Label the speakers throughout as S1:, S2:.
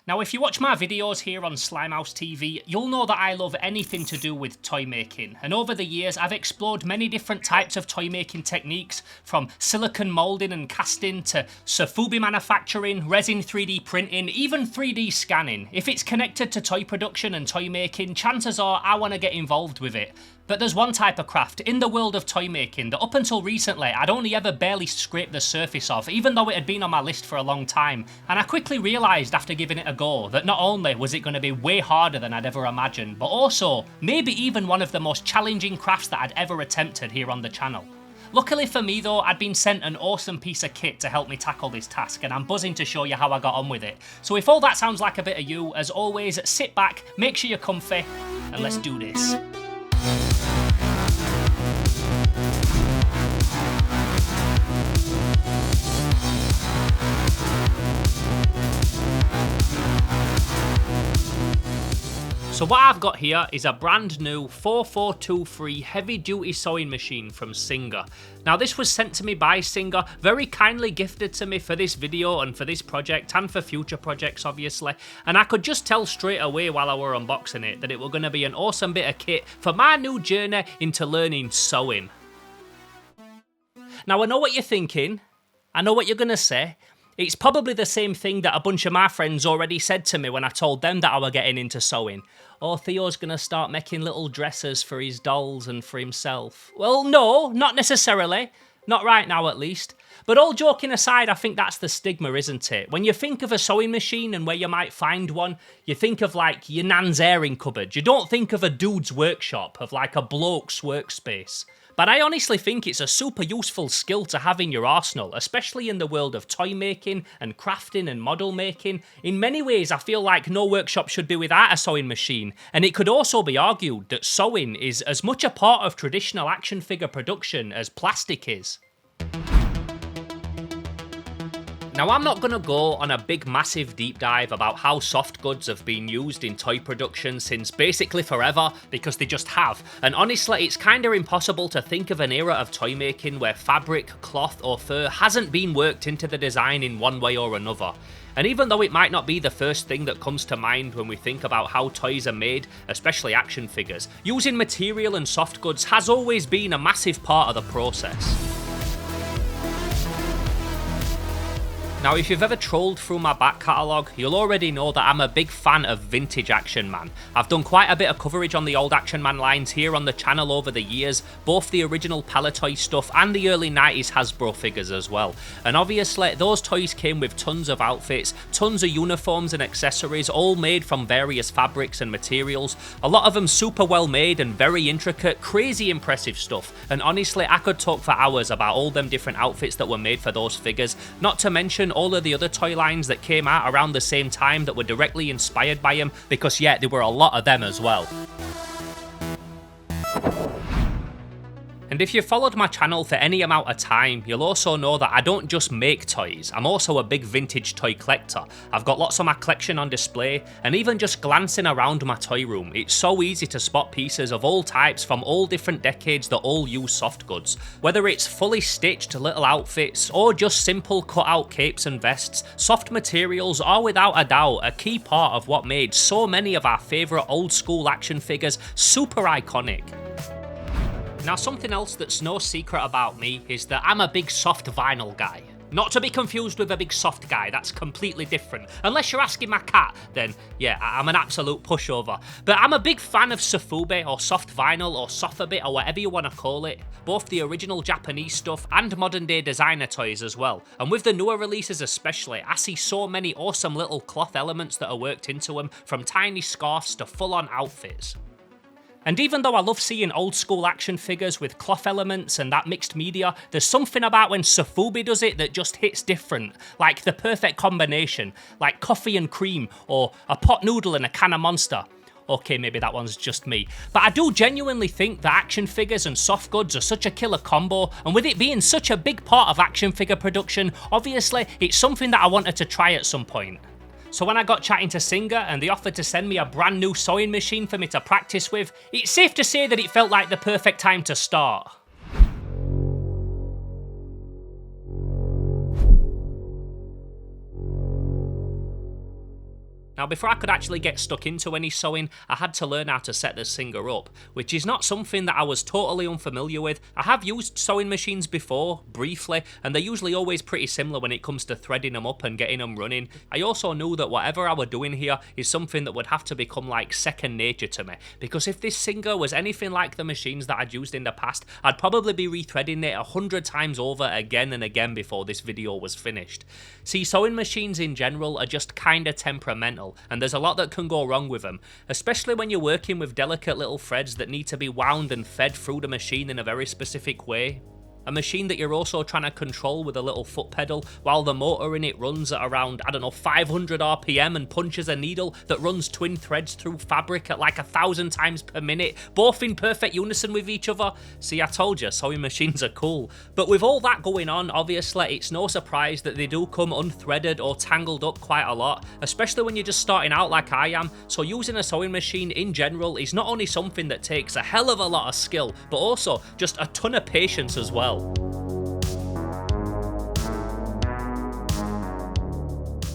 S1: Now, if you watch my videos here on Slimehouse TV, you'll know that I love anything to do with toy making, and over the years I've explored many different types of toy making techniques, from silicone moulding and casting to Sofubi manufacturing, resin 3D printing, even 3D scanning. If it's connected to toy production and toy making, chances are I want to get involved with it. But there's one type of craft in the world of toy making that up until recently I'd only ever barely scraped the surface of, even though it had been on my list for a long time. And I quickly realised after giving it a go that not only was it going to be way harder than I'd ever imagined, but also maybe even one of the most challenging crafts that I'd ever attempted here on the channel. Luckily for me though, I'd been sent an awesome piece of kit to help me tackle this task, and I'm buzzing to show you how I got on with it. So if all that sounds like a bit of you, as always, sit back, make sure you're comfy, and let's do this. So what I've got here is a brand new 4423 heavy duty sewing machine from Singer. Now this was sent to me by Singer, very kindly gifted to me for this video and for this project and for future projects obviously, and I could just tell straight away while I were unboxing it that it were going to be an awesome bit of kit for my new journey into learning sewing. Now I know what you're thinking, I know what you're going to say. It's probably the same thing that a bunch of my friends already said to me when I told them that I were getting into sewing. Oh, Theo's gonna start making little dresses for his dolls and for himself. Well, no, not necessarily. Not right now, at least. But all joking aside, I think that's the stigma, isn't it? When you think of a sewing machine and where you might find one, you think of like your nan's airing cupboard. You don't think of a dude's workshop, of like a bloke's workspace. But I honestly think it's a super useful skill to have in your arsenal, especially in the world of toy making and crafting and model making. In many ways, I feel like no workshop should be without a sewing machine, and it could also be argued that sewing is as much a part of traditional action figure production as plastic is. Now I'm not going to go on a big massive deep dive about how soft goods have been used in toy production since basically forever, because they just have, and honestly it's kinda impossible to think of an era of toy making where fabric, cloth or fur hasn't been worked into the design in one way or another. And even though it might not be the first thing that comes to mind when we think about how toys are made, especially action figures, using material and soft goods has always been a massive part of the process. Now if you've ever trolled through my back catalogue, you'll already know that I'm a big fan of vintage Action Man. I've done quite a bit of coverage on the old Action Man lines here on the channel over the years, both the original Palitoy stuff and the early 90s Hasbro figures as well. And obviously those toys came with tons of outfits, tons of uniforms and accessories, all made from various fabrics and materials. A lot of them super well made and very intricate, crazy impressive stuff. And honestly I could talk for hours about all them different outfits that were made for those figures, not to mention all of the other toy lines that came out around the same time that were directly inspired by him, because yeah, there were a lot of them as well. And if you've followed my channel for any amount of time, you'll also know that I don't just make toys, I'm also a big vintage toy collector. I've got lots of my collection on display, and even just glancing around my toy room, it's so easy to spot pieces of all types from all different decades that all use soft goods. Whether it's fully stitched little outfits, or just simple cut out capes and vests, soft materials are without a doubt a key part of what made so many of our favourite old school action figures super iconic. Now something else that's no secret about me is that I'm a big soft vinyl guy. Not to be confused with a big soft guy, that's completely different. Unless you're asking my cat, then yeah, I'm an absolute pushover. But I'm a big fan of Sofubi, or soft vinyl, or Sofubi, or whatever you want to call it. Both the original Japanese stuff and modern day designer toys as well. And with the newer releases especially, I see so many awesome little cloth elements that are worked into them, from tiny scarves to full-on outfits. And even though I love seeing old school action figures with cloth elements and that mixed media, there's something about when Sofubi does it that just hits different, like the perfect combination, like coffee and cream, or a pot noodle and a can of Monster. Okay, maybe that one's just me. But I do genuinely think that action figures and soft goods are such a killer combo, and with it being such a big part of action figure production, obviously it's something that I wanted to try at some point. So when I got chatting to Singer and they offered to send me a brand new sewing machine for me to practice with, it's safe to say that it felt like the perfect time to start. Now before I could actually get stuck into any sewing, I had to learn how to set the Singer up, which is not something that I was totally unfamiliar with. I have used sewing machines before, briefly, and they're usually always pretty similar when it comes to threading them up and getting them running. I also knew that whatever I were doing here is something that would have to become like second nature to me, because if this Singer was anything like the machines that I'd used in the past, I'd probably be rethreading it 100 times over again and again before this video was finished. See, sewing machines in general are just kinda temperamental, and there's a lot that can go wrong with them, especially when you're working with delicate little threads that need to be wound and fed through the machine in a very specific way. A machine that you're also trying to control with a little foot pedal while the motor in it runs at around, I don't know, 500 RPM and punches a needle that runs twin threads through fabric at like 1,000 times per minute, both in perfect unison with each other. See, I told you, sewing machines are cool. But with all that going on, obviously, it's no surprise that they do come unthreaded or tangled up quite a lot, especially when you're just starting out like I am. So using a sewing machine in general is not only something that takes a hell of a lot of skill, but also just a ton of patience as well.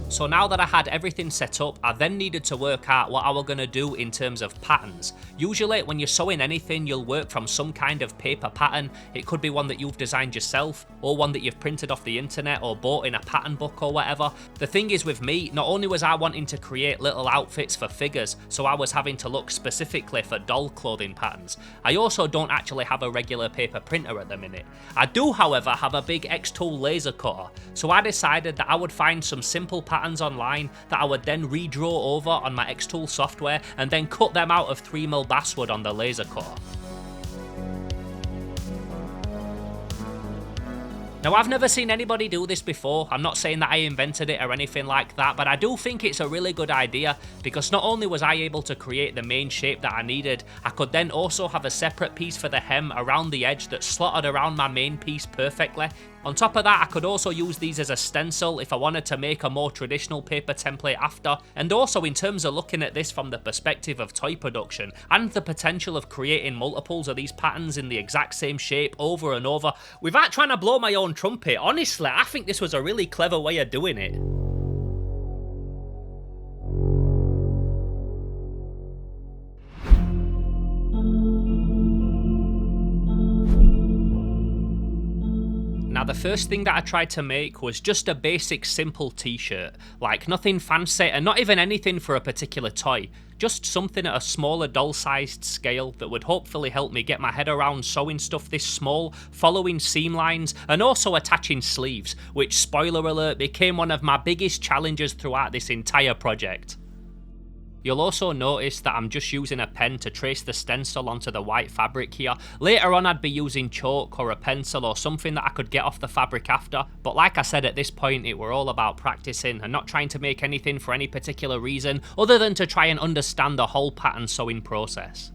S1: So now that I had everything set up, I then needed to work out what I was going to do in terms of patterns. Usually when you're sewing anything, you'll work from some kind of paper pattern. It could be one that you've designed yourself, or one that you've printed off the internet or bought in a pattern book or whatever. The thing is with me, not only was I wanting to create little outfits for figures, so I was having to look specifically for doll clothing patterns, I also don't actually have a regular paper printer at the minute. I do, however, have a big X-Tool laser cutter, so I decided that I would find some simple patterns online that I would then redraw over on my X-Tool software and then cut them out of 3mm basswood on the laser cutter. Now, I've never seen anybody do this before. I'm not saying that I invented it or anything like that, but I do think it's a really good idea, because not only was I able to create the main shape that I needed, I could then also have a separate piece for the hem around the edge that slotted around my main piece perfectly. On top of that, I could also use these as a stencil if I wanted to make a more traditional paper template after. And also in terms of looking at this from the perspective of toy production and the potential of creating multiples of these patterns in the exact same shape over and over, without trying to blow my own trumpet, honestly, I think this was a really clever way of doing it. Now, the first thing that I tried to make was just a basic simple t-shirt, like nothing fancy and not even anything for a particular toy, just something at a smaller doll-sized scale that would hopefully help me get my head around sewing stuff this small, following seam lines and also attaching sleeves, which, spoiler alert, became one of my biggest challenges throughout this entire project. You'll also notice that I'm just using a pen to trace the stencil onto the white fabric here. Later on I'd be using chalk or a pencil or something that I could get off the fabric after, but like I said, at this point it were all about practicing and not trying to make anything for any particular reason other than to try and understand the whole pattern sewing process.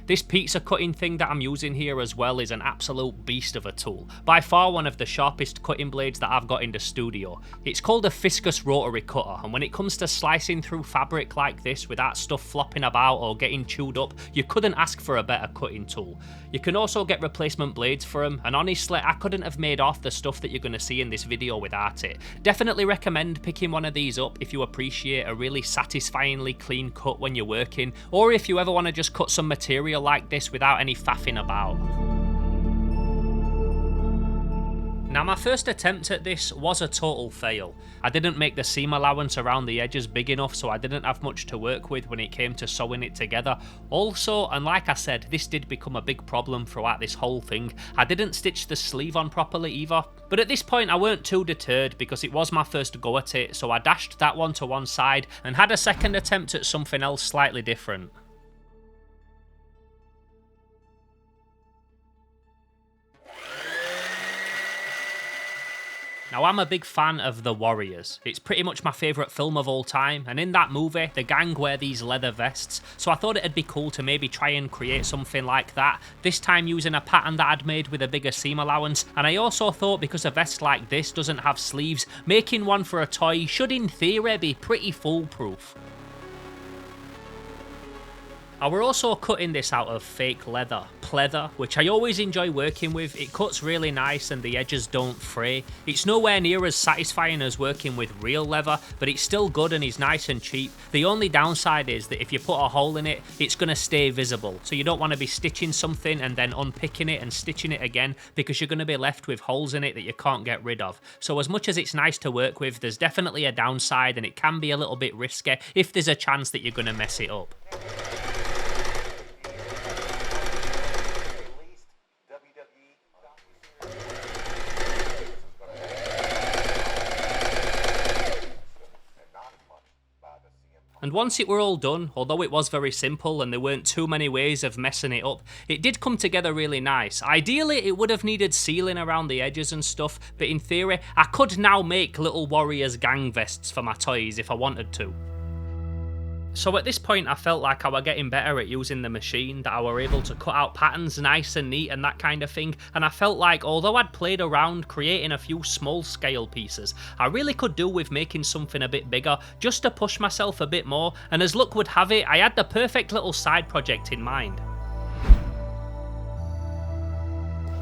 S1: This pizza cutting thing that I'm using here as well is an absolute beast of a tool. By far one of the sharpest cutting blades that I've got in the studio. It's called a Fiscus rotary cutter, and when it comes to slicing through fabric like this without stuff flopping about or getting chewed up, you couldn't ask for a better cutting tool. You can also get replacement blades for them, and honestly I couldn't have made off the stuff that you're going to see in this video without it. Definitely recommend picking one of these up if you appreciate a really satisfyingly clean cut when you're working, or if you ever want to just cut some material like this without any faffing about. Now, my first attempt at this was a total fail. I didn't make the seam allowance around the edges big enough, so I didn't have much to work with when it came to sewing it together. Also, and like I said, this did become a big problem throughout this whole thing, I didn't stitch the sleeve on properly either. But at this point I weren't too deterred because it was my first go at it, so I dashed that one to one side and had a second attempt at something else slightly different. Now, I'm a big fan of The Warriors. It's pretty much my favourite film of all time, and in that movie, the gang wear these leather vests, so I thought it'd be cool to maybe try and create something like that, this time using a pattern that I'd made with a bigger seam allowance, and I also thought because a vest like this doesn't have sleeves, making one for a toy should in theory be pretty foolproof. I were also cutting this out of fake leather, pleather, which I always enjoy working with. It cuts really nice and the edges don't fray. It's nowhere near as satisfying as working with real leather, but it's still good and is nice and cheap. The only downside is that if you put a hole in it, it's going to stay visible. So you don't want to be stitching something and then unpicking it and stitching it again, because you're going to be left with holes in it that you can't get rid of. So as much as it's nice to work with, there's definitely a downside and it can be a little bit risky if there's a chance that you're going to mess it up. And once it were all done, although it was very simple and there weren't too many ways of messing it up, it did come together really nice. Ideally, it would have needed sealing around the edges and stuff, but in theory, I could now make little warriors gang vests for my toys if I wanted to. So at this point I felt like I were getting better at using the machine, that I were able to cut out patterns nice and neat and that kind of thing, and I felt like although I'd played around creating a few small scale pieces, I really could do with making something a bit bigger just to push myself a bit more, and as luck would have it, I had the perfect little side project in mind.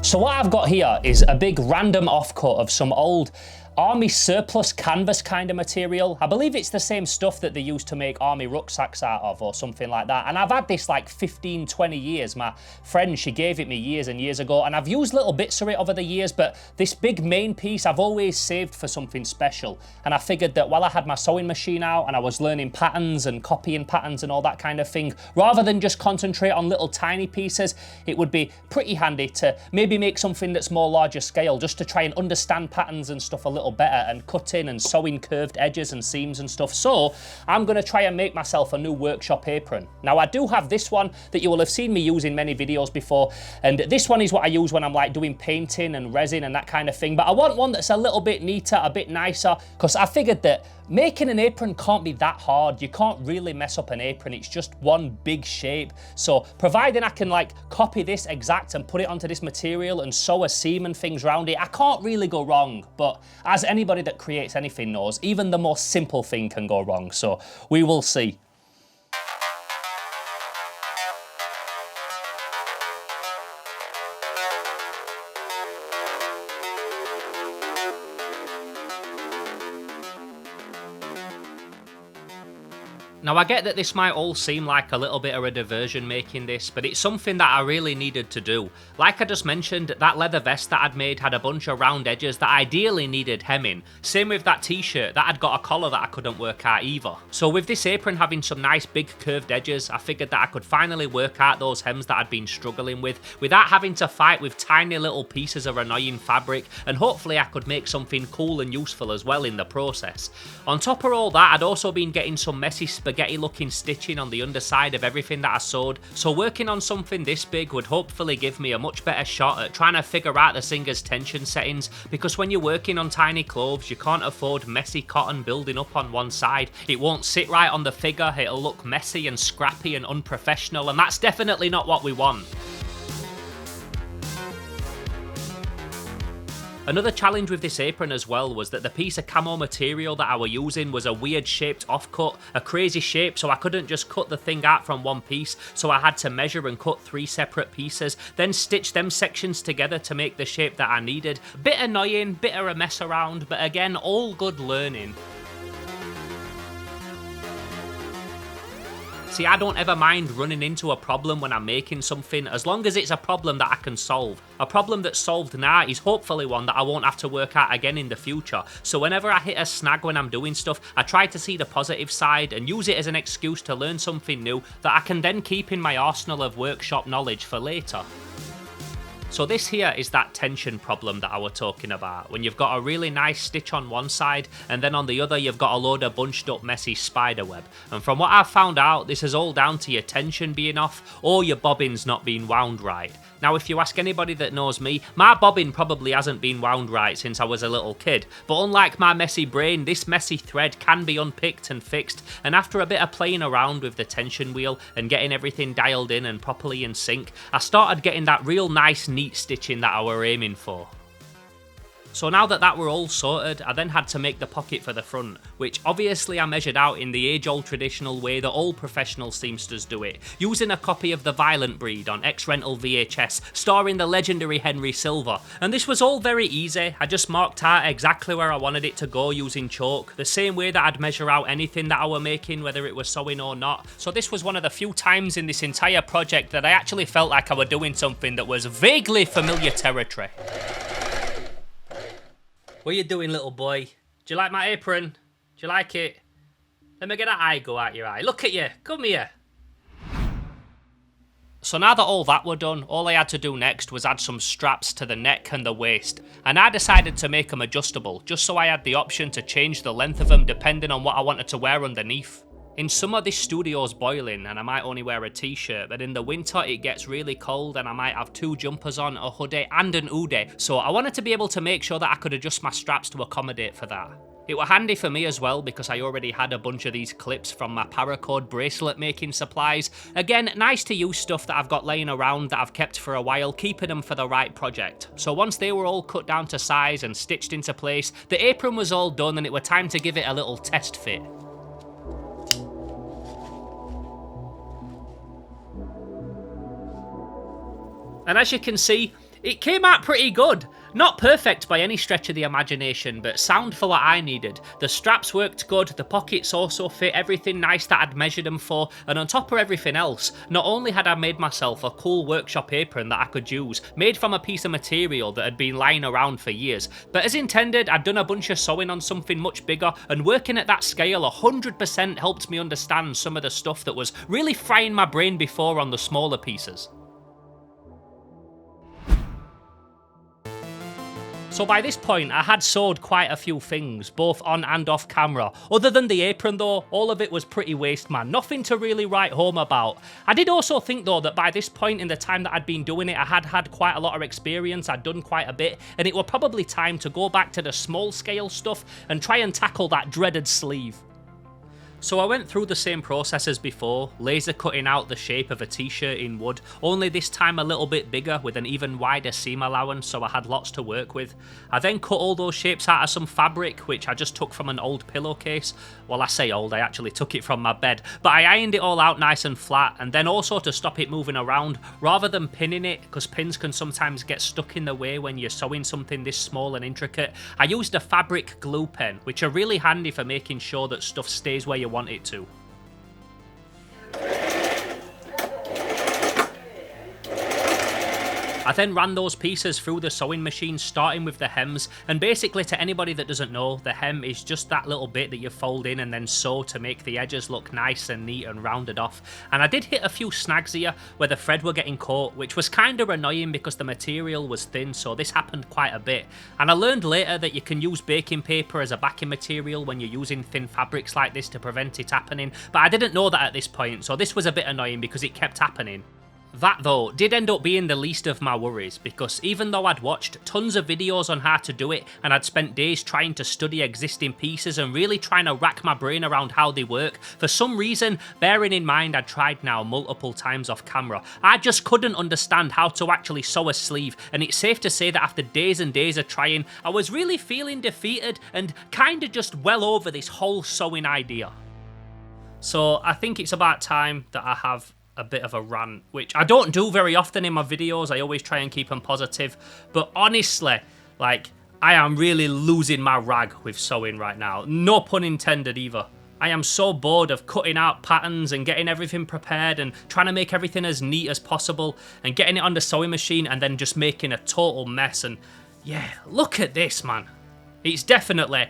S1: So what I've got here is a big random offcut of some old army surplus canvas kind of material. I believe it's the same stuff that they used to make army rucksacks out of or something like that. And I've had this like 15, 20 years. My friend, she gave it me years and years ago, and I've used little bits of it over the years, but this big main piece I've always saved for something special. And I figured that while I had my sewing machine out and I was learning patterns and copying patterns and all that kind of thing, rather than just concentrate on little tiny pieces, it would be pretty handy to maybe make something that's more larger scale, just to try and understand patterns and stuff a little better, and cutting and sewing curved edges and seams and stuff. So I'm going to try and make myself a new workshop apron. Now I do have this one that you will have seen me use in many videos before, and this one is what I use when I'm like doing painting and resin and that kind of thing, but I want one that's a little bit neater, a bit nicer, because I figured that making an apron can't be that hard. You can't really mess up an apron. It's just one big shape. So providing I can like copy this exact and put it onto this material and sew a seam and things around it, I can't really go wrong. But as anybody that creates anything knows, even the most simple thing can go wrong. So we will see. Now I get that this might all seem like a little bit of a diversion making this, but it's something that I really needed to do. Like I just mentioned, that leather vest that I'd made had a bunch of round edges that ideally needed hemming. Same with that t-shirt, that had got a collar that I couldn't work out either. So with this apron having some nice big curved edges, I figured that I could finally work out those hems that I'd been struggling with, without having to fight with tiny little pieces of annoying fabric, and hopefully I could make something cool and useful as well in the process. On top of all that, I'd also been getting some messy spaghetti looking stitching on the underside of everything that I sewed, so working on something this big would hopefully give me a much better shot at trying to figure out the singer's tension settings, because when you're working on tiny clothes you can't afford messy cotton building up on one side. It won't sit right on the figure, it'll look messy and scrappy and unprofessional, and that's definitely not what we want. Another challenge with this apron as well was that the piece of camo material that I were using was a weird shaped offcut, a crazy shape, so I couldn't just cut the thing out from one piece, so I had to measure and cut 3 separate pieces, then stitch them sections together to make the shape that I needed. Bit annoying, bit of a mess around, but again, all good learning. See, I don't ever mind running into a problem when I'm making something, as long as it's a problem that I can solve. A problem that's solved now is hopefully one that I won't have to work out again in the future. So whenever I hit a snag when I'm doing stuff, I try to see the positive side and use it as an excuse to learn something new that I can then keep in my arsenal of workshop knowledge for later. So this here is that tension problem that I was talking about, when you've got a really nice stitch on one side and then on the other you've got a load of bunched up messy spider web. And from what I've found out, this is all down to your tension being off or your bobbins not being wound right. Now if you ask anybody that knows me, my bobbin probably hasn't been wound right since I was a little kid, but unlike my messy brain, this messy thread can be unpicked and fixed, and after a bit of playing around with the tension wheel and getting everything dialed in and properly in sync, I started getting that real nice neat stitching that I were aiming for. So now that were all sorted, I then had to make the pocket for the front, which obviously I measured out in the age-old traditional way that all professional seamsters do it, using a copy of The Violent Breed on X-Rental VHS, starring the legendary Henry Silver. And this was all very easy. I just marked out exactly where I wanted it to go using chalk, the same way that I'd measure out anything that I were making, whether it was sewing or not. So this was one of the few times in this entire project that I actually felt like I were doing something that was vaguely familiar territory. What are you doing, little boy? Do you like my apron? Do you like it? Let me get an eye go out your eye. Look at you. Come here. So now that all that were done, all I had to do next was add some straps to the neck and the waist. And I decided to make them adjustable, just so I had the option to change the length of them depending on what I wanted to wear underneath. In summer this studio's boiling and I might only wear a t-shirt, but in the winter it gets really cold and I might have 2 jumpers on, a hoodie and an hoodie, so I wanted to be able to make sure that I could adjust my straps to accommodate for that. It were handy for me as well because I already had a bunch of these clips from my paracord bracelet making supplies. Again, nice to use stuff that I've got laying around that I've kept for a while, keeping them for the right project. So once they were all cut down to size and stitched into place, the apron was all done and it were time to give it a little test fit. And as you can see, it came out pretty good. Not perfect by any stretch of the imagination, but sound for what I needed. The straps worked good, the pockets also fit everything nice that I'd measured them for, and on top of everything else, not only had I made myself a cool workshop apron that I could use, made from a piece of material that had been lying around for years, but as intended, I'd done a bunch of sewing on something much bigger, and working at that scale 100% helped me understand some of the stuff that was really frying my brain before on the smaller pieces. So by this point, I had sewed quite a few things, both on and off camera. Other than the apron though, all of it was pretty waste, man. Nothing to really write home about. I did also think though that by this point in the time that I'd been doing it, I had had quite a lot of experience, I'd done quite a bit, and it were probably time to go back to the small scale stuff and try and tackle that dreaded sleeve. So I went through the same process as before, laser cutting out the shape of a t-shirt in wood, only this time a little bit bigger with an even wider seam allowance so I had lots to work with. I then cut all those shapes out of some fabric which I just took from an old pillowcase. Well, I say old, I actually took it from my bed, but I ironed it all out nice and flat, and then also to stop it moving around rather than pinning it, because pins can sometimes get stuck in the way when you're sewing something this small and intricate. I used a fabric glue pen, which are really handy for making sure that stuff stays where you want it to. I then ran those pieces through the sewing machine, starting with the hems, and basically to anybody that doesn't know, the hem is just that little bit that you fold in and then sew to make the edges look nice and neat and rounded off. And I did hit a few snags here where the thread were getting caught, which was kind of annoying because the material was thin, so this happened quite a bit. And I learned later that you can use baking paper as a backing material when you're using thin fabrics like this to prevent it happening, but I didn't know that at this point, so this was a bit annoying because it kept happening. That though did end up being the least of my worries, because even though I'd watched tons of videos on how to do it and I'd spent days trying to study existing pieces and really trying to rack my brain around how they work, for some reason, bearing in mind I'd tried now multiple times off camera, I just couldn't understand how to actually sew a sleeve, and it's safe to say that after days and days of trying, I was really feeling defeated and kinda just well over this whole sewing idea. So I think it's about time that I have a bit of a rant, which I don't do very often in my videos. I always try and keep them positive, but honestly, like, I am really losing my rag with sewing right now. No pun intended either. I am so bored of cutting out patterns and getting everything prepared and trying to make everything as neat as possible and getting it on the sewing machine and then just making a total mess. And yeah, look at this, man. It's definitely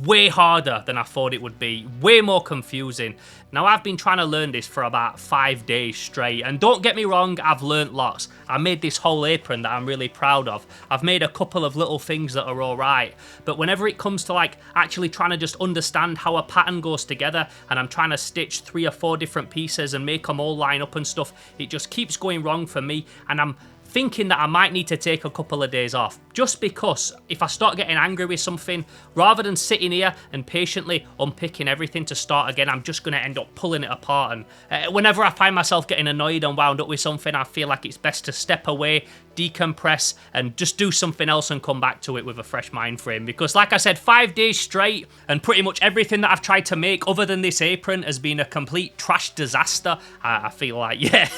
S1: way harder than I thought it would be, way more confusing. Now, I've been trying to learn this for about 5 days straight, and don't get me wrong, I've learnt lots. I made this whole apron that I'm really proud of. I've made a couple of little things that are alright, but whenever it comes to like actually trying to just understand how a pattern goes together, and I'm trying to stitch 3 or 4 different pieces and make them all line up and stuff, it just keeps going wrong for me, and I'm thinking that I might need to take a couple of days off, just because if I start getting angry with something, rather than sitting here and patiently unpicking everything to start again, I'm just going to end up pulling it apart. And whenever I find myself getting annoyed and wound up with something, I feel like it's best to step away, decompress, and just do something else and come back to it with a fresh mind frame. Because like I said, 5 days straight and pretty much everything that I've tried to make other than this apron has been a complete trash disaster. I feel like, yeah,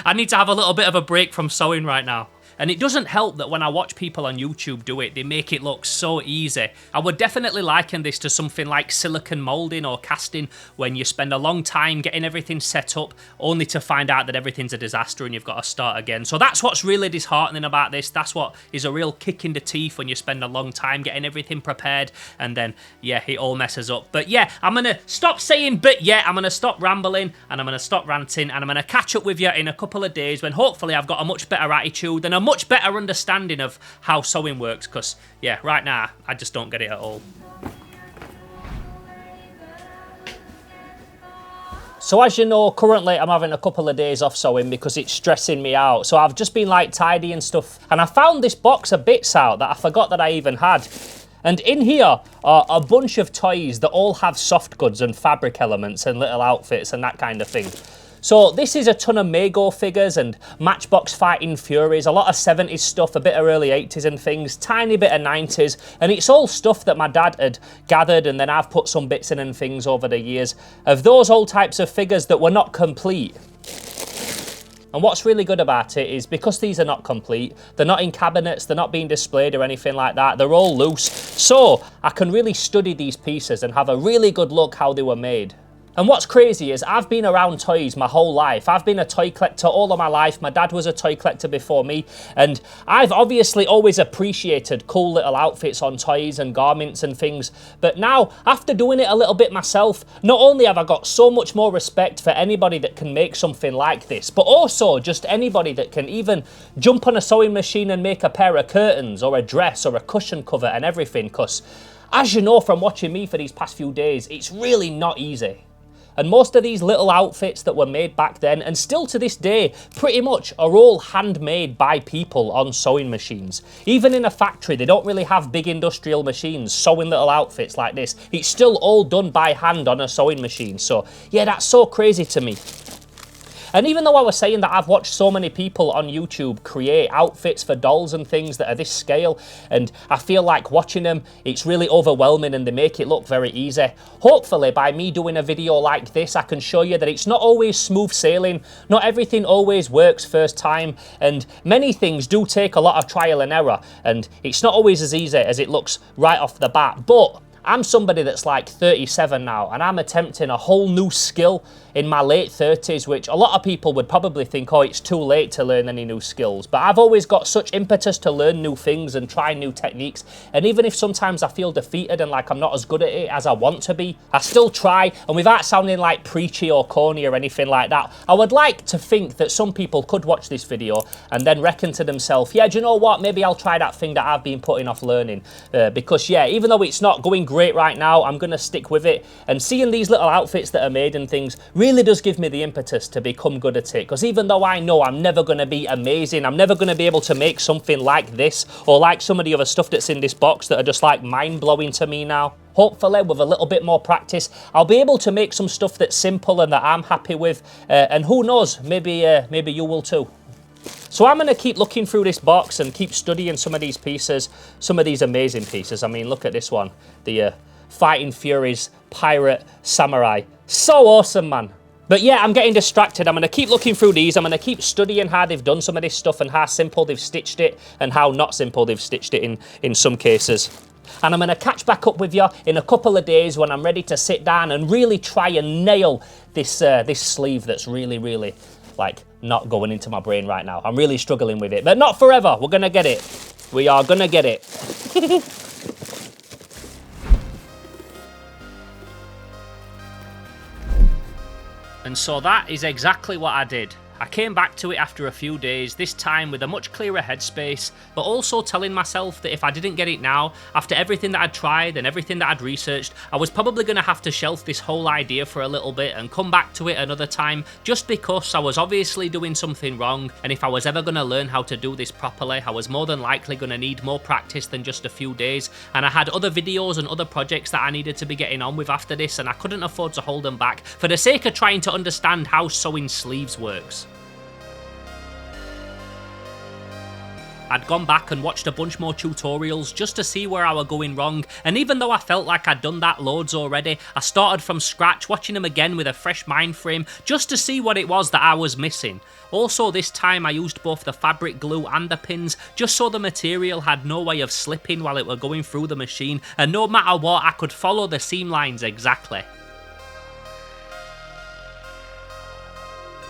S1: I need to have a little bit of a break from sewing right now. And it doesn't help that when I watch people on YouTube do it, they make it look so easy. I would definitely liken this to something like silicone molding or casting, when you spend a long time getting everything set up, only to find out that everything's a disaster and you've got to start again. So that's what's really disheartening about this. That's what is a real kick in the teeth, when you spend a long time getting everything prepared and then, yeah, it all messes up. But yeah, I'm going to stop saying but yeah, I'm going to stop rambling and I'm going to stop ranting, and I'm going to catch up with you in a couple of days when hopefully I've got a much better attitude and a much better understanding of how sewing works, because yeah, right now I just don't get it at all. So as you know, currently I'm having a couple of days off sewing because it's stressing me out. So I've just been like tidying stuff, and I found this box of bits out that I forgot that I even had. And in here are a bunch of toys that all have soft goods and fabric elements and little outfits and that kind of thing. So this is a ton of Mego figures and Matchbox Fighting Furies, a lot of 70s stuff, a bit of early 80s and things, tiny bit of 90s, and it's all stuff that my dad had gathered, and then I've put some bits in and things over the years of those old types of figures that were not complete. And what's really good about it is, because these are not complete, they're not in cabinets, they're not being displayed or anything like that, they're all loose, so I can really study these pieces and have a really good look how they were made. And what's crazy is I've been around toys my whole life. I've been a toy collector all of my life. My dad was a toy collector before me, and I've obviously always appreciated cool little outfits on toys and garments and things. But now, after doing it a little bit myself, not only have I got so much more respect for anybody that can make something like this, but also just anybody that can even jump on a sewing machine and make a pair of curtains or a dress or a cushion cover and everything. Because as you know from watching me for these past few days, it's really not easy. And most of these little outfits that were made back then, and still to this day, pretty much are all handmade by people on sewing machines. Even in a factory, they don't really have big industrial machines sewing little outfits like this. It's still all done by hand on a sewing machine. So yeah, that's so crazy to me. And even though I was saying that I've watched so many people on YouTube create outfits for dolls and things that are this scale, and I feel like watching them, it's really overwhelming and they make it look very easy. Hopefully by me doing a video like this, I can show you that it's not always smooth sailing, not everything always works first time, and many things do take a lot of trial and error, and it's not always as easy as it looks right off the bat. But I'm somebody that's like 37 now, and I'm attempting a whole new skill in my late 30s, which a lot of people would probably think, oh, it's too late to learn any new skills. But I've always got such impetus to learn new things and try new techniques. And even if sometimes I feel defeated and like I'm not as good at it as I want to be, I still try. And without sounding like preachy or corny or anything like that, I would like to think that some people could watch this video and then reckon to themselves, yeah, do you know what? Maybe I'll try that thing that I've been putting off learning. Because yeah, even though it's not going great right now, I'm going to stick with it. And seeing these little outfits that are made and things really does give me the impetus to become good at it. Because even though I know I'm never going to be amazing, I'm never going to be able to make something like this or like some of the other stuff that's in this box that are just like mind-blowing to me now, hopefully with a little bit more practice, I'll be able to make some stuff that's simple and that I'm happy with. And who knows, maybe you will too. So I'm going to keep looking through this box and keep studying some of these pieces, some of these amazing pieces. I mean, look at this one, the Fighting Furies Pirate Samurai. So awesome, man. But yeah, I'm getting distracted. I'm going to keep looking through these. I'm going to keep studying how they've done some of this stuff and how simple they've stitched it and how not simple they've stitched it in some cases. And I'm going to catch back up with you in a couple of days when I'm ready to sit down and really try and nail this this sleeve that's really like not going into my brain right now. I'm really struggling with it, but not forever. We're going to get it. We are going to get it. And so that is exactly what I did. I came back to it after a few days, this time with a much clearer headspace, but also telling myself that if I didn't get it now, after everything that I'd tried and everything that I'd researched, I was probably going to have to shelf this whole idea for a little bit and come back to it another time, just because I was obviously doing something wrong, and if I was ever going to learn how to do this properly, I was more than likely going to need more practice than just a few days, and I had other videos and other projects that I needed to be getting on with after this, and I couldn't afford to hold them back for the sake of trying to understand how sewing sleeves works. I'd gone back and watched a bunch more tutorials just to see where I was going wrong, and even though I felt like I'd done that loads already, I started from scratch watching them again with a fresh mind frame just to see what it was that I was missing. Also this time I used both the fabric glue and the pins just so the material had no way of slipping while it were going through the machine, and no matter what I could follow the seam lines exactly.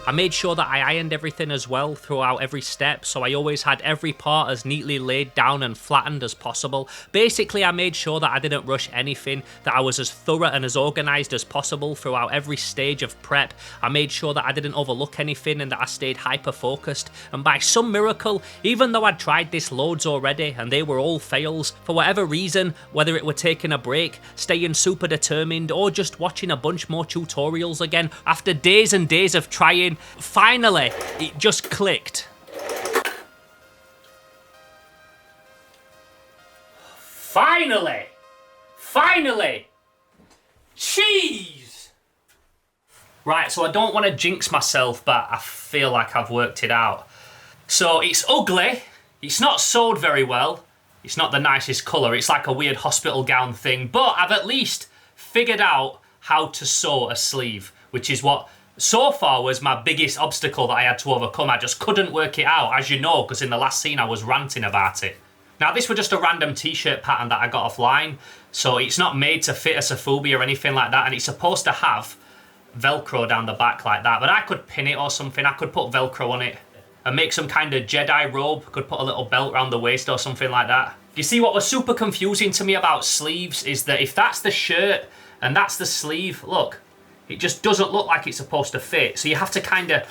S1: I made sure that I ironed everything as well throughout every step, so I always had every part as neatly laid down and flattened as possible. Basically, I made sure that I didn't rush anything, that I was as thorough and as organised as possible throughout every stage of prep. I made sure that I didn't overlook anything and that I stayed hyper-focused, and by some miracle, even though I'd tried this loads already and they were all fails, for whatever reason, whether it were taking a break, staying super determined, or just watching a bunch more tutorials again, after days and days of trying, finally, it just clicked. Finally! Jeez! Right, so I don't want to jinx myself, but I feel like I've worked it out. So it's ugly, it's not sewed very well, it's not the nicest colour, it's like a weird hospital gown thing, but I've at least figured out how to sew a sleeve, which is what so far was my biggest obstacle that I had to overcome. I just couldn't work it out, as you know, because in the last scene I was ranting about it. Now this was just a random t-shirt pattern that I got offline, so it's not made to fit a Sofubi or anything like that, and it's supposed to have Velcro down the back like that, but I could pin it or something. I could put Velcro on it and make some kind of Jedi robe, could put a little belt around the waist or something like that. You see, what was super confusing to me about sleeves is that if that's the shirt and that's the sleeve, look, it just doesn't look like it's supposed to fit. So you have to kind of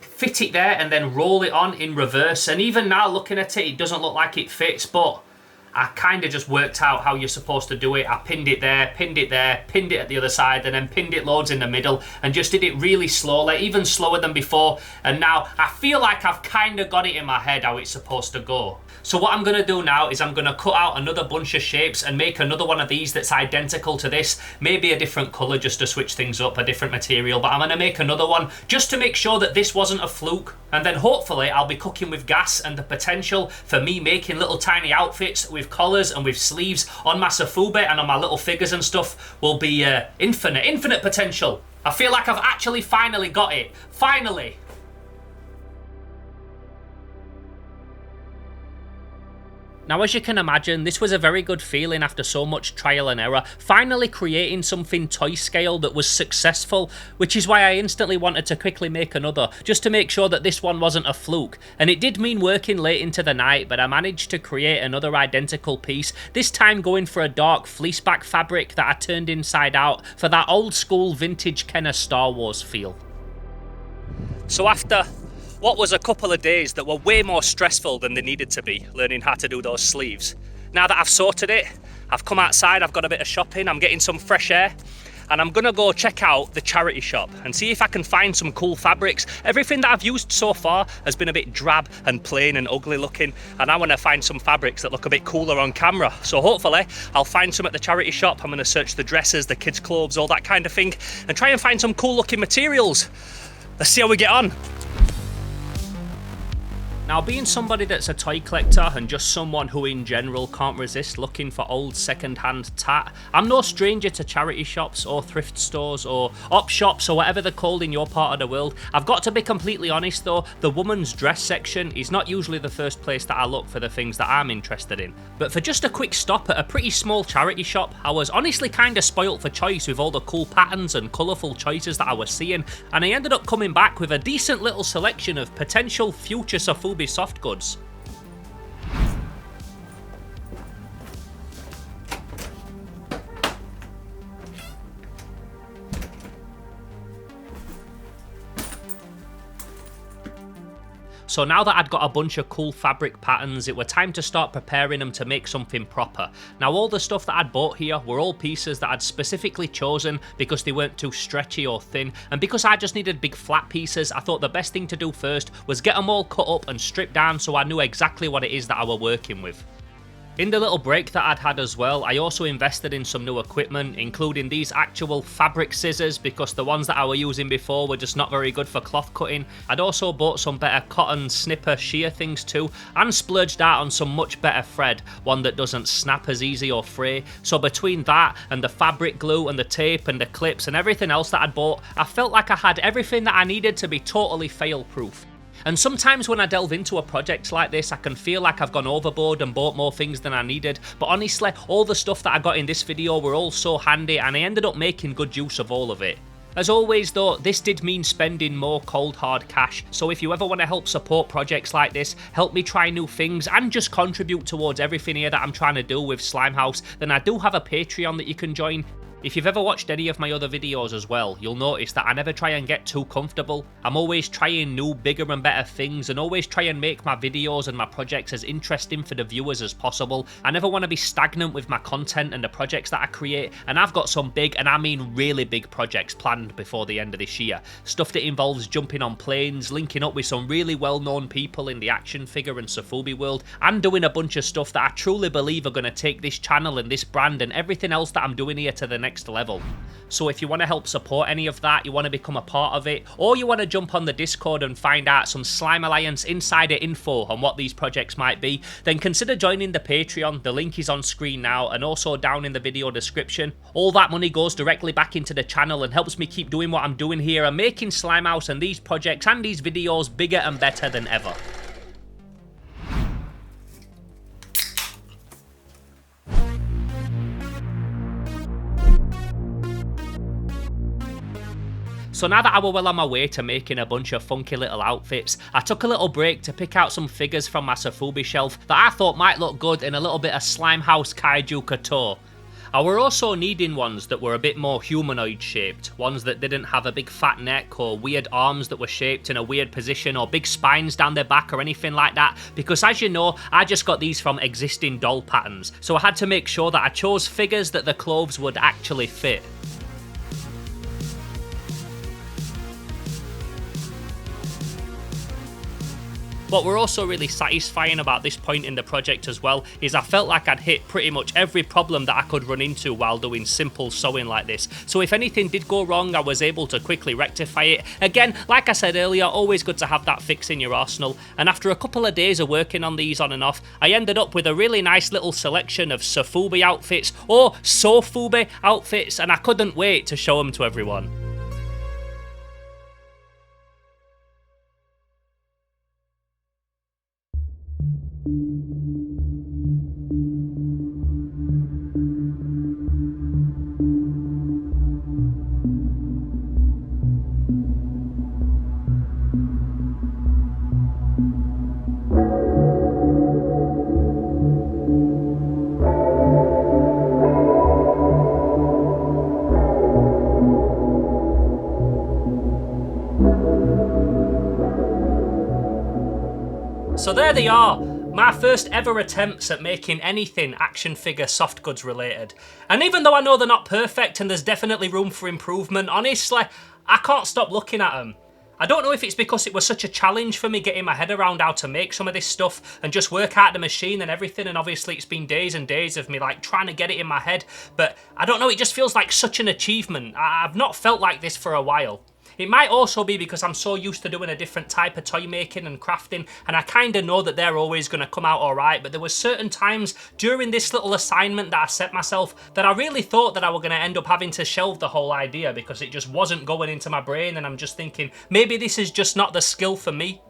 S1: fit it there and then roll it on in reverse. And even now looking at it, it doesn't look like it fits, but I kind of just worked out how you're supposed to do it. I pinned it there, pinned it there, pinned it at the other side, and then pinned it loads in the middle, and just did it really slowly, even slower than before. And now I feel like I've kind of got it in my head how it's supposed to go. So what I'm going to do now is I'm going to cut out another bunch of shapes and make another one of these that's identical to this. Maybe a different colour just to switch things up, a different material. But I'm going to make another one just to make sure that this wasn't a fluke. And then hopefully I'll be cooking with gas, and the potential for me making little tiny outfits with collars and with sleeves on my Sofubi and on my little figures and stuff will be infinite potential. I feel like I've actually finally got it. Finally. Now, as you can imagine, this was a very good feeling after so much trial and error, finally creating something toy scale that was successful, which is why I instantly wanted to quickly make another, just to make sure that this one wasn't a fluke. And it did mean working late into the night, but I managed to create another identical piece, this time going for a dark fleeceback fabric that I turned inside out for that old school vintage Kenner Star Wars feel. So after what was a couple of days that were way more stressful than they needed to be, learning how to do those sleeves, now that I've sorted it, I've come outside, I've got a bit of shopping, I'm getting some fresh air, and I'm gonna go check out the charity shop and see if I can find some cool fabrics. Everything that I've used so far has been a bit drab and plain and ugly looking, and I want to find some fabrics that look a bit cooler on camera. So hopefully I'll find some at the charity shop. I'm going to search the dresses, the kids' clothes, all that kind of thing, and try and find some cool looking materials. Let's see how we get on. Now, being somebody that's a toy collector and just someone who in general can't resist looking for old second-hand tat, I'm no stranger to charity shops or thrift stores or op shops or whatever they're called in your part of the world. I've got to be completely honest though, the woman's dress section is not usually the first place that I look for the things that I'm interested in. But for just a quick stop at a pretty small charity shop, I was honestly kind of spoilt for choice with all the cool patterns and colourful choices that I was seeing, and I ended up coming back with a decent little selection of potential future Sofubi soft goods. So now that I'd got a bunch of cool fabric patterns, it were time to start preparing them to make something proper. Now all the stuff that I'd bought here were all pieces that I'd specifically chosen because they weren't too stretchy or thin, and because I just needed big flat pieces, I thought the best thing to do first was get them all cut up and stripped down so I knew exactly what it is that I were working with. In the little break that I'd had as well, I also invested in some new equipment, including these actual fabric scissors because the ones that I were using before were just not very good for cloth cutting. I'd also bought some better cotton snipper shear things too, and splurged out on some much better thread, one that doesn't snap as easy or fray. So between that and the fabric glue and the tape and the clips and everything else that I'd bought, I felt like I had everything that I needed to be totally fail-proof. And sometimes when I delve into a project like this, I can feel like I've gone overboard and bought more things than I needed, but honestly, all the stuff that I got in this video were all so handy and I ended up making good use of all of it. As always though, this did mean spending more cold hard cash, so if you ever want to help support projects like this, help me try new things and just contribute towards everything here that I'm trying to do with Slimehouse, then I do have a Patreon that you can join. If you've ever watched any of my other videos as well, you'll notice that I never try and get too comfortable. I'm always trying new, bigger and better things and always try and make my videos and my projects as interesting for the viewers as possible. I never want to be stagnant with my content and the projects that I create, and I've got some big, and I mean really big projects planned before the end of this year. Stuff that involves jumping on planes, linking up with some really well-known people in the action figure and Sofubi world, and doing a bunch of stuff that I truly believe are going to take this channel and this brand and everything else that I'm doing here to the next level. So if you want to help support any of that, you want to become a part of it, or you want to jump on the Discord and find out some Slime Alliance insider info on what these projects might be, then consider joining the Patreon. The link is on screen now and also down in the video description. All that money goes directly back into the channel and helps me keep doing what I'm doing here and making Slimehouse and these projects and these videos bigger and better than ever. So now that I were well on my way to making a bunch of funky little outfits, I took a little break to pick out some figures from my Sofubi shelf that I thought might look good in a little bit of Slimehouse Kaiju couture. I were also needing ones that were a bit more humanoid shaped, ones that didn't have a big fat neck or weird arms that were shaped in a weird position or big spines down their back or anything like that, because as you know, I just got these from existing doll patterns, so I had to make sure that I chose figures that the clothes would actually fit. What were also really satisfying about this point in the project as well is I felt like I'd hit pretty much every problem that I could run into while doing simple sewing like this. So if anything did go wrong, I was able to quickly rectify it. Again, like I said earlier, always good to have that fix in your arsenal. And after a couple of days of working on these on and off, I ended up with a really nice little selection of Sofubi outfits or Sofubi outfits, and I couldn't wait to show them to everyone. So there they are, my first ever attempts at making anything action figure soft goods related. And even though I know they're not perfect and there's definitely room for improvement, honestly, I can't stop looking at them. I don't know if it's because it was such a challenge for me getting my head around how to make some of this stuff and just work out the machine and everything, and obviously it's been days and days of me like trying to get it in my head, but I don't know, it just feels like such an achievement. I've not felt like this for a while. It might also be because I'm so used to doing a different type of toy making and crafting, and I kind of know that they're always going to come out alright, but there were certain times during this little assignment that I set myself that I really thought that I were going to end up having to shelve the whole idea because it just wasn't going into my brain, and I'm just thinking, maybe this is just not the skill for me.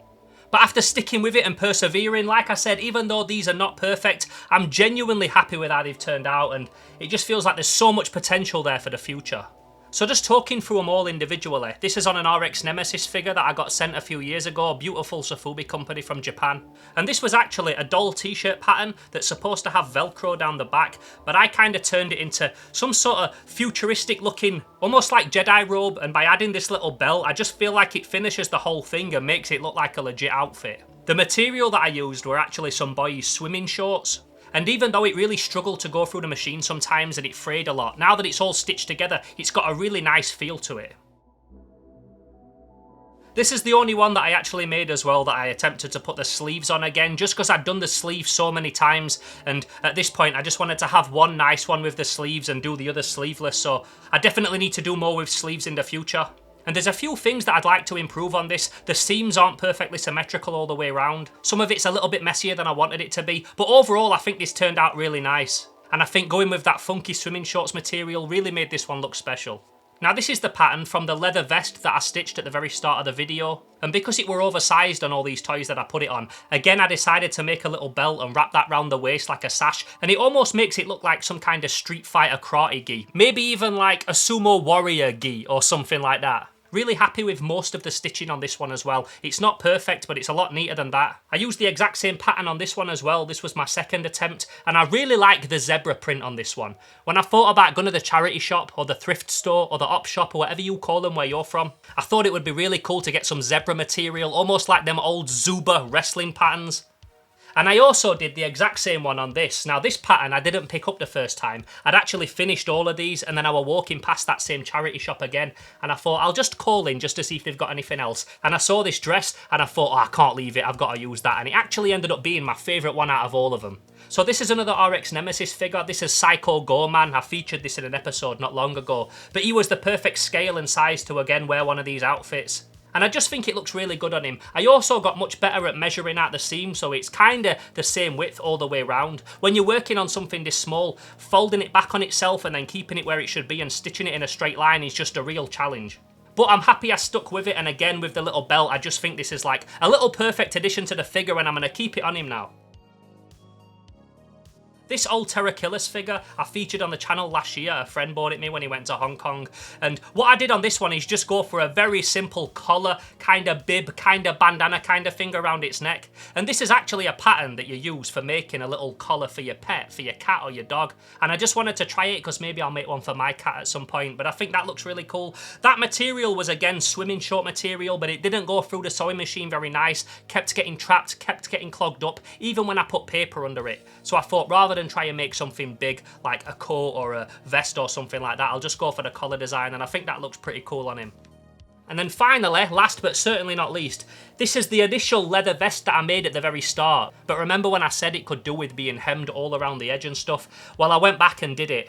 S1: But after sticking with it and persevering, like I said, even though these are not perfect, I'm genuinely happy with how they've turned out, and it just feels like there's so much potential there for the future. So just talking through them all individually, this is on an RX Nemesis figure that I got sent a few years ago, a beautiful Sofubi company from Japan. And this was actually a doll t-shirt pattern that's supposed to have Velcro down the back, but I kind of turned it into some sort of futuristic looking, almost like Jedi robe, and by adding this little belt, I just feel like it finishes the whole thing and makes it look like a legit outfit. The material that I used were actually some boys' swimming shorts. And even though it really struggled to go through the machine sometimes and it frayed a lot, now that it's all stitched together, it's got a really nice feel to it. This is the only one that I actually made as well that I attempted to put the sleeves on again, just because I'd done the sleeves so many times, and at this point I just wanted to have one nice one with the sleeves and do the other sleeveless, so I definitely need to do more with sleeves in the future. And there's a few things that I'd like to improve on this. The seams aren't perfectly symmetrical all the way around. Some of it's a little bit messier than I wanted it to be, but overall I think this turned out really nice. And I think going with that funky swimming shorts material really made this one look special. Now this is the pattern from the leather vest that I stitched at the very start of the video, and because it were oversized on all these toys that I put it on, again I decided to make a little belt and wrap that round the waist like a sash, and it almost makes it look like some kind of Street Fighter karate gi, maybe even like a sumo warrior gi or something like that. Really happy with most of the stitching on this one as well. It's not perfect, but it's a lot neater than that. I used the exact same pattern on this one as well. This was my second attempt, and I really like the zebra print on this one. When I thought about going to the charity shop, or the thrift store, or the op shop, or whatever you call them where you're from, I thought it would be really cool to get some zebra material, almost like them old Zuba wrestling patterns. And I also did the exact same one on this. Now this pattern I didn't pick up the first time. I'd actually finished all of these and then I was walking past that same charity shop again and I thought I'll just call in just to see if they've got anything else. And I saw this dress and I thought, oh, I can't leave it, I've got to use that. And it actually ended up being my favourite one out of all of them. So this is another RX Nemesis figure. This is Psycho Gorman. I featured this in an episode not long ago. But he was the perfect scale and size to again wear one of these outfits. And I just think it looks really good on him. I also got much better at measuring out the seam, so it's kind of the same width all the way around. When you're working on something this small, folding it back on itself and then keeping it where it should be and stitching it in a straight line is just a real challenge. But I'm happy I stuck with it, and again with the little belt, I just think this is like a little perfect addition to the figure and I'm going to keep it on him now. This old Terrakillus figure I featured on the channel last year. A friend bought it me when he went to Hong Kong. And what I did on this one is just go for a very simple collar, kind of bib, kind of bandana kind of thing around its neck. And this is actually a pattern that you use for making a little collar for your pet, for your cat or your dog. And I just wanted to try it because maybe I'll make one for my cat at some point. But I think that looks really cool. That material was again swimming short material, but it didn't go through the sewing machine very nice. Kept getting trapped, kept getting clogged up, even when I put paper under it. So I thought rather than try and make something big like a coat or a vest or something like that, I'll just go for the collar design, and I think that looks pretty cool on him. And then finally, last but certainly not least, this is the initial leather vest that I made at the very start. But remember when I said it could do with being hemmed all around the edge and stuff? Well, I went back and did it.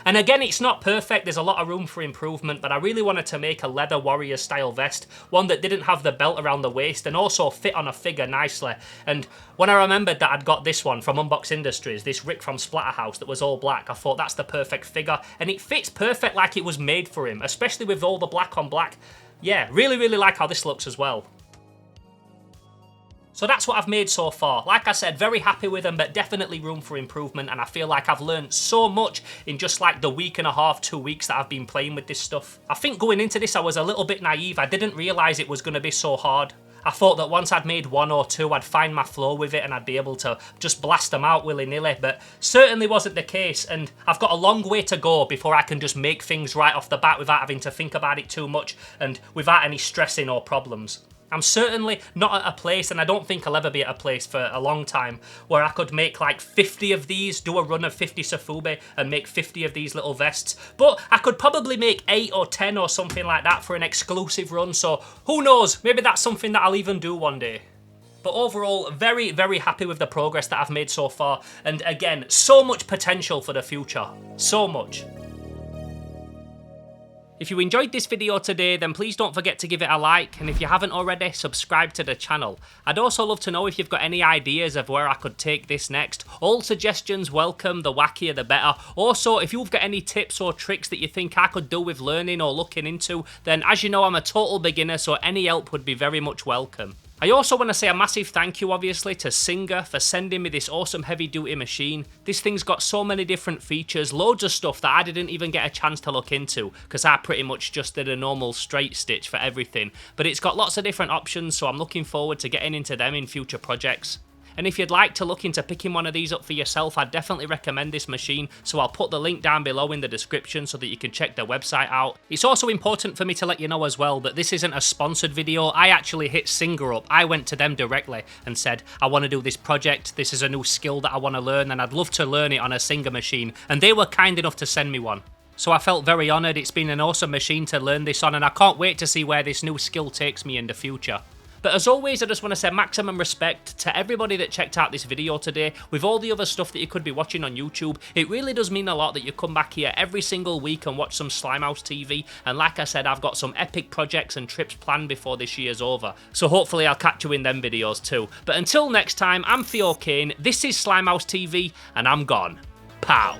S1: And again, it's not perfect, there's a lot of room for improvement, but I really wanted to make a leather warrior style vest, one that didn't have the belt around the waist and also fit on a figure nicely. And when I remembered that I'd got this one from Unbox Industries, this Rick from Splatterhouse that was all black, I thought that's the perfect figure, and it fits perfect like it was made for him, especially with all the black on black. Yeah, really like how this looks as well. So that's what I've made so far. Like I said, very happy with them, but definitely room for improvement, and I feel like I've learned so much in just like the week and a half, 2 weeks that I've been playing with this stuff. I think going into this I was a little bit naive. I didn't realise it was going to be so hard. I thought that once I'd made one or two, I'd find my flow with it and I'd be able to just blast them out willy-nilly, but certainly wasn't the case, and I've got a long way to go before I can just make things right off the bat without having to think about it too much and without any stressing or problems. I'm certainly not at a place, and I don't think I'll ever be at a place for a long time, where I could make like 50 of these, do a run of 50 Sofubi and make 50 of these little vests. But I could probably make 8 or 10 or something like that for an exclusive run, so who knows, maybe that's something that I'll even do one day. But overall, very happy with the progress that I've made so far, and again, so much potential for the future. So much. If you enjoyed this video today, then please don't forget to give it a like, and if you haven't already, subscribe to the channel. I'd also love to know if you've got any ideas of where I could take this next. All suggestions welcome, the wackier the better. Also, if you've got any tips or tricks that you think I could do with learning or looking into, then as you know, I'm a total beginner, so any help would be very much welcome. I also want to say a massive thank you obviously to Singer for sending me this awesome heavy duty machine. This thing's got so many different features, loads of stuff that I didn't even get a chance to look into because I pretty much just did a normal straight stitch for everything. But it's got lots of different options, so I'm looking forward to getting into them in future projects. And if you'd like to look into picking one of these up for yourself, I'd definitely recommend this machine, so I'll put the link down below in the description so that you can check their website out. It's also important for me to let you know as well that this isn't a sponsored video. I actually hit Singer up. I went to them directly and said, I want to do this project, this is a new skill that I want to learn and I'd love to learn it on a Singer machine, and they were kind enough to send me one. So I felt very honoured. It's been an awesome machine to learn this on, and I can't wait to see where this new skill takes me in the future. But as always, I just want to say maximum respect to everybody that checked out this video today. With all the other stuff that you could be watching on YouTube, it really does mean a lot that you come back here every single week and watch some Slimehouse TV. And like I said, I've got some epic projects and trips planned before this year's over. So hopefully I'll catch you in them videos too. But until next time, I'm Theo Kane, this is Slimehouse TV, and I'm gone. Pow!